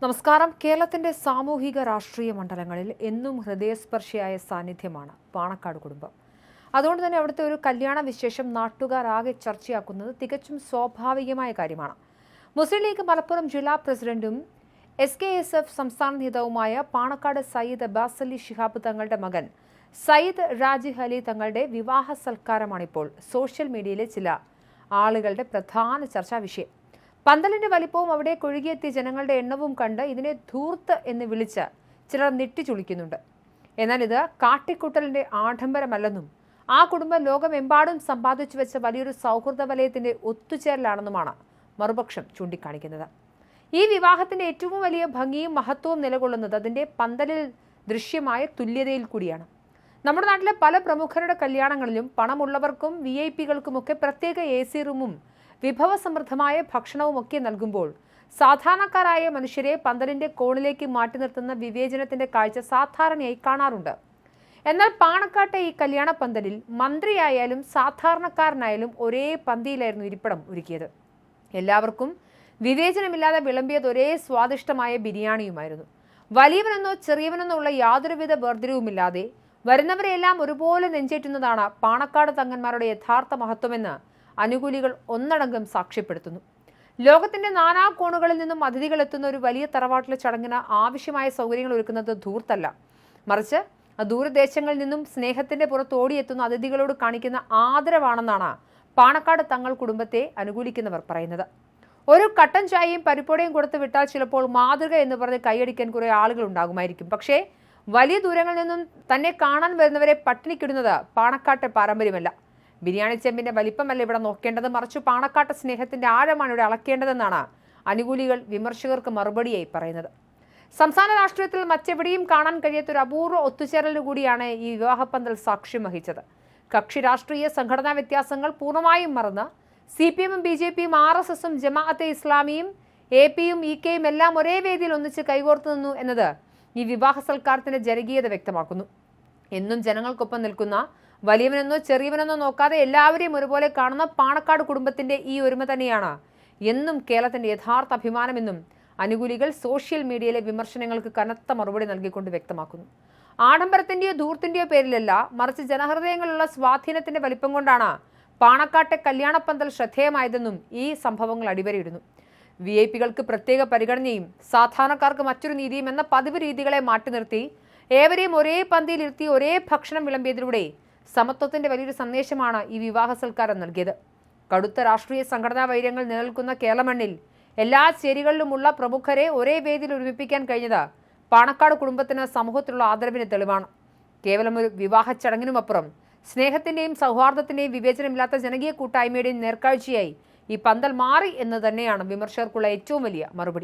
നമസ്കാരം. കേരളത്തിന്റെ സാമൂഹിക രാഷ്ട്രീയ മണ്ഡലങ്ങളിൽ എന്നും ഹൃദയസ്പർശിയായ സാന്നിധ്യമാണ് പാണക്കാട് കുടുംബം. അതുകൊണ്ട് തന്നെ അവിടുത്തെ ഒരു കല്യാണ വിശേഷം നാട്ടുകാരാകെ ചർച്ചയാക്കുന്നത് തികച്ചും സ്വാഭാവികമായ കാര്യമാണ്. മുസ്ലിം ലീഗ് മലപ്പുറം ജില്ലാ പ്രസിഡന്റും SKSF സംസ്ഥാന നേതാവുമായ പാണക്കാട് സയ്യിദ് അബ്ബാസ് അലി ശിഹാബ് തങ്ങളുടെ മകൻ സയ്യിദ് രാജിഹ് അലി തങ്ങളുടെ വിവാഹ സൽക്കാരമാണിപ്പോൾ സോഷ്യൽ മീഡിയയിലെ ചില ആളുകളുടെ പ്രധാന ചർച്ചാ വിഷയം. പന്തലിന്റെ വലിപ്പവും അവിടെ കൊഴുകിയെത്തിയ ജനങ്ങളുടെ എണ്ണവും കണ്ട് ഇതിനെ ധൂർത്ത് എന്ന് വിളിച്ച് ചിലർ നെട്ടിച്ചുളിക്കുന്നുണ്ട്. എന്നാൽ ഇത് കാട്ടിക്കൂട്ടലിന്റെ ആഡംബരമല്ലെന്നും ആ കുടുംബം ലോകമെമ്പാടും സമ്പാദിച്ചു വെച്ച വലിയൊരു സൗഹൃദ വലയത്തിന്റെ ഒത്തുചേരലാണെന്നുമാണ് മറുപക്ഷം ചൂണ്ടിക്കാണിക്കുന്നത്. ഈ വിവാഹത്തിന്റെ ഏറ്റവും വലിയ ഭംഗിയും മഹത്വവും നിലകൊള്ളുന്നത് അതിന്റെ പന്തലിൽ ദൃശ്യമായ തുല്യതയിൽ കൂടിയാണ്. നമ്മുടെ നാട്ടിലെ പല പ്രമുഖരുടെ കല്യാണങ്ങളിലും പണമുള്ളവർക്കും VIP-കൾക്കുമൊക്കെ പ്രത്യേക AC റൂമും വിഭവസമൃദ്ധമായ ഭക്ഷണവുമൊക്കെ നൽകുമ്പോൾ സാധാരണക്കാരായ മനുഷ്യരെ പന്തലിന്റെ കോണിലേക്ക് മാറ്റി നിർത്തുന്ന വിവേചനത്തിന്റെ കാഴ്ച സാധാരണയായി കാണാറുണ്ട്. എന്നാൽ പാണക്കാട്ടെ ഈ കല്യാണ പന്തലിൽ മന്ത്രിയായാലും സാധാരണക്കാരനായാലും ഒരേ പന്തിയിലായിരുന്നു ഇരിപ്പിടം ഒരുക്കിയത്. എല്ലാവർക്കും വിവേചനമില്ലാതെ വിളമ്പിയത് ഒരേ സ്വാദിഷ്ടമായ ബിരിയാണിയുമായിരുന്നു. വലിയവനെന്നോ ചെറിയവനെന്നോ ഉള്ള യാതൊരുവിധ വേർതിരിവുമില്ലാതെ വരുന്നവരെല്ലാം ഒരുപോലെ നെഞ്ചേറ്റുന്നതാണ് പാണക്കാട് തങ്ങന്മാരുടെ യഥാർത്ഥ മഹത്വമെന്ന് അനുകൂലികൾ ഒന്നടങ്കം സാക്ഷ്യപ്പെടുത്തുന്നു. ലോകത്തിന്റെ നാനാ കോണുകളിൽ നിന്നും അതിഥികൾ എത്തുന്ന ഒരു വലിയ തറവാട്ടിലെ ചടങ്ങിന് ആവശ്യമായ സൗകര്യങ്ങൾ ഒരുക്കുന്നത് ധൂർത്തല്ല, മറിച്ച് ദൂരദേശങ്ങളിൽ നിന്നും സ്നേഹത്തിന്റെ പുറത്ത് ഓടിയെത്തുന്ന അതിഥികളോട് കാണിക്കുന്ന ആദരവാണെന്നാണ് പാണക്കാട് തങ്ങൾ കുടുംബത്തെ അനുകൂലിക്കുന്നവർ പറയുന്നത്. ഒരു കട്ടൻ ചായയും പരിപ്പോടയും കൊടുത്ത് വിട്ടാൽ ചിലപ്പോൾ മാതൃക എന്ന് പറഞ്ഞ് കൈയടിക്കാൻ കുറെ ആളുകൾ ഉണ്ടാകുമായിരിക്കും. പക്ഷേ വലിയ ദൂരങ്ങളിൽ നിന്നും തന്നെ കാണാൻ വരുന്നവരെ പട്ടിണിക്കിടുന്നത് പാണക്കാട്ടെ പാരമ്പര്യമല്ല. ബിരിയാണി ചെമ്പിന്റെ വലിപ്പമല്ല ഇവിടെ നോക്കേണ്ടത്, മറിച്ച് പാണക്കാട്ടെ സ്നേഹത്തിന്റെ ആഴമാണ് ഇവിടെ അളക്കേണ്ടതെന്നാണ് അനുകൂലികൾ വിമർശകർക്ക് മറുപടിയായി പറയുന്നത്. സംസ്ഥാന രാഷ്ട്രീയത്തിൽ മറ്റെവിടെയും കാണാൻ കഴിയാത്ത ഒരു അപൂർവ ഒത്തുചേരലിനു കൂടിയാണ് ഈ വിവാഹപ്പന്തൽ സാക്ഷ്യം വഹിച്ചത്. കക്ഷി രാഷ്ട്രീയ സംഘടനാ വ്യത്യാസങ്ങൾ പൂർണ്ണമായും മറന്ന് CPM-ഉം BJP-യും RSS-ഉം ജമാഅത്തെ ഇസ്ലാമിയും AP-യും EK-യും എല്ലാം ഒരേ വേദിയിൽ ഒന്നിച്ച് കൈകോർത്തു നിന്നു എന്നത് ഈ വിവാഹ സൽക്കാരത്തിന്റെ ജനകീയത വ്യക്തമാക്കുന്നു. എന്നും ജനങ്ങൾക്കൊപ്പം നിൽക്കുന്ന, വലിയവനെന്നോ ചെറിയവനെന്നോ നോക്കാതെ എല്ലാവരെയും ഒരുപോലെ കാണുന്ന പാണക്കാട് കുടുംബത്തിന്റെ ഈ ഒരുമ തന്നെയാണ് എന്നും കേരളത്തിന്റെ യഥാർത്ഥ അഭിമാനമെന്നും അനുകൂലികൾ സോഷ്യൽ മീഡിയയിലെ വിമർശനങ്ങൾക്ക് കനത്ത മറുപടി നൽകിക്കൊണ്ട് വ്യക്തമാക്കുന്നു. ആഡംബരത്തിന്റെയോ ധൂർത്തിന്റെയോ പേരിലല്ല, മറിച്ച് ജനഹൃദയങ്ങളുള്ള സ്വാധീനത്തിന്റെ വലിപ്പം കൊണ്ടാണ് പാണക്കാട്ടെ കല്യാണപ്പന്തൽ ശ്രദ്ധേയമായതെന്നും ഈ സംഭവങ്ങൾ അടിവരയിടുന്നു. VIP-കൾക്ക് പ്രത്യേക പരിഗണനയും സാധാരണക്കാർക്ക് മറ്റൊരു നീതിയും എന്ന പതിവ് രീതികളെ മാറ്റി നിർത്തി ഏവരെയും ഒരേ പന്തിയിലിരുത്തി ഒരേ ഭക്ഷണം വിളമ്പിയതിലൂടെ സമത്വത്തിന്റെ വലിയൊരു സന്ദേശമാണ് ഈ വിവാഹ സൽക്കാരം നൽകിയത്. കടുത്ത രാഷ്ട്രീയ സംഘടനാ വൈര്യങ്ങൾ നിലനിൽക്കുന്ന കേരളമണ്ണിൽ എല്ലാ ചേരികളിലുമുള്ള പ്രമുഖരെ ഒരേ വേദിയിൽ ഒരുമിപ്പിക്കാൻ കഴിഞ്ഞത് പാണക്കാട് കുടുംബത്തിന് സമൂഹത്തിലുള്ള ആദരവിന് തെളിവാണ്. കേവലം ഒരു വിവാഹ ചടങ്ങിനുമപ്പുറം സ്നേഹത്തിന്റെയും സൗഹാർദ്ദത്തിന്റെയും വിവേചനമില്ലാത്ത ജനകീയ കൂട്ടായ്മയുടെയും നേർക്കാഴ്ചയായി ഈ പന്തൽ മാറി എന്ന് തന്നെയാണ് വിമർശകർക്കുള്ള ഏറ്റവും വലിയ മറുപടി.